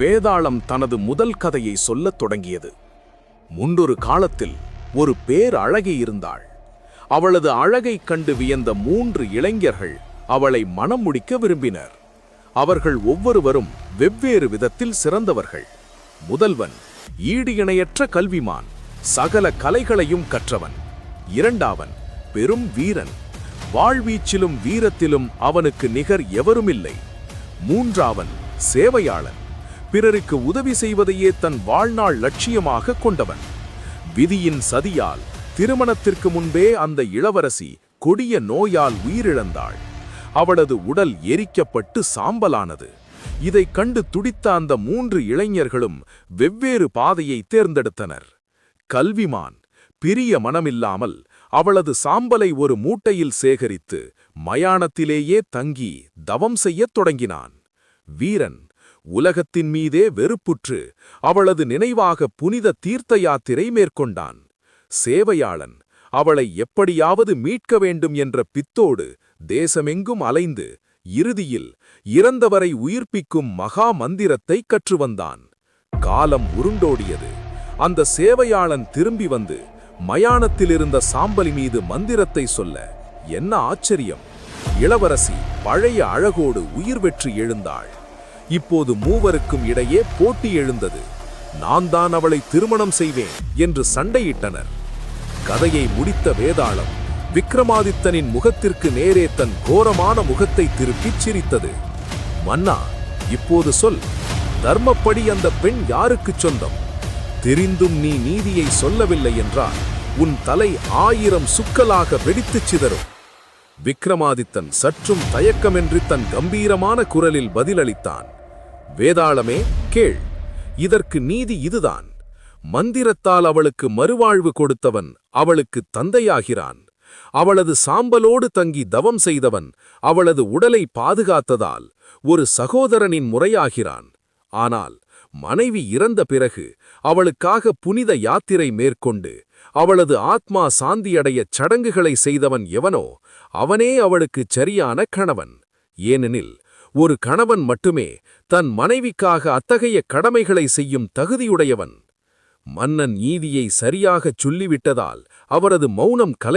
வேதாளம் தனது முதல் கதையை சொல்லத் தொடங்கியது. முன்னொரு காலத்தில் ஒரு பேரழகி இருந்தாள். அவளது அழகைக் கண்டு வியந்த 3 இளைஞர்கள் அவளை மணம் முடிக்க விரும்பினர். அவர்கள் ஒவ்வொருவரும் வெவ்வேறு விதத்தில் சிறந்தவர்கள். முதல்வன் ஈடு இணையற்ற கல்விமான், சகல கலைகளையும் கற்றவன். இரண்டாவன் பெரும் வீரன், வாழ்வீச்சிலும் வீரத்திலும் அவனுக்கு நிகர் எவருமில்லை. மூன்றாவன் சேவையாளன், பிறருக்கு உதவி செய்வதையே தன் வாழ்நாள் லட்சியமாக கொண்டவன். விதியின் சதியால் திருமணத்திற்கு முன்பே அந்த இளவரசி கொடிய நோயால் உயிரிழந்தாள். அவளது உடல் எரிக்கப்பட்டு சாம்பலானது. இதைக் கண்டு துடித்த அந்த 3 இளைஞர்களும் வெவ்வேறு பாதையை தேர்ந்தெடுத்தனர். கல்விமான் பிரிய மனமில்லாமல் அவளது சாம்பலை ஒரு மூட்டையில் சேகரித்து மயானத்திலேயே தங்கி தவம் செய்யத் தொடங்கினான். வீரன் உலகத்தின் மீதே வெறுப்புற்று அவளது நினைவாக புனித தீர்த்த யாத்திரை மேற்கொண்டான். சேவையாளன் அவளை எப்படியாவது மீட்க வேண்டும் என்ற பித்தோடு தேசமெங்கும் அலைந்து இறுதியில் இறந்தவரை உயிர்ப்பிக்கும் மகா மந்திரத்தை கற்றுவந்தான். காலம் உருண்டோடியது. அந்த சேவையாளன் திரும்பி வந்து மயானத்திலிருந்த சாம்பலி மீது மந்திரத்தை சொல்ல, என்ன ஆச்சரியம்! இளவரசி பழைய அழகோடு உயிர் பெற்று எழுந்தாள். இப்போது மூவருக்கும் இடையே போட்டி எழுந்தது. நான் தான் அவளை திருமணம் செய்வேன் என்று சண்டையிட்டனர். கதையை முடித்த வேதாளம் விக்ரமாதித்தனின் முகத்திற்கு நேரே தன் கோரமான முகத்தை திருப்பிச் சிரித்தது. மன்னா, இப்போது சொல், தர்மப்படி அந்த பெண் யாருக்குச் சொந்தம்? தெரிந்தும் நீ நீதியை சொல்லவில்லை என்றால் உன் தலை 1000 சுக்கலாக வெடித்துச் சிதறும். விக்ரமாதித்தன் சற்றும் தயக்கமின்றி தன் கம்பீரமான குரலில் பதிலளித்தான். வேதாளமே, கேள். இதற்கு நீதி இதுதான். மந்திரத்தால் அவளுக்கு மறுவாழ்வு கொடுத்தவன் அவளுக்கு தந்தையாகிறான். அவளது சாம்பலோடு தங்கி தவம் செய்தவன் அவளது உடலை பாதுகாத்ததால் ஒரு சகோதரனின் முறையாகிறான். ஆனால் மனைவி இறந்த பிறகு அவளுக்காக புனித யாத்திரை மேற்கொண்டு அவளது ஆத்மா சாந்தியடையச் சடங்குகளை செய்தவன் எவனோ அவனே அவளுக்குச் சரியான கணவன். ஏனெனில் ஒரு கணவன் மட்டுமே தன் மனைவிக்காக அத்தகைய கடமைகளை செய்யும் தகுதியுடையவன். மன்னன் நீதியை சரியாகச் சொல்லிவிட்டதால் அவரது மௌனம் கலை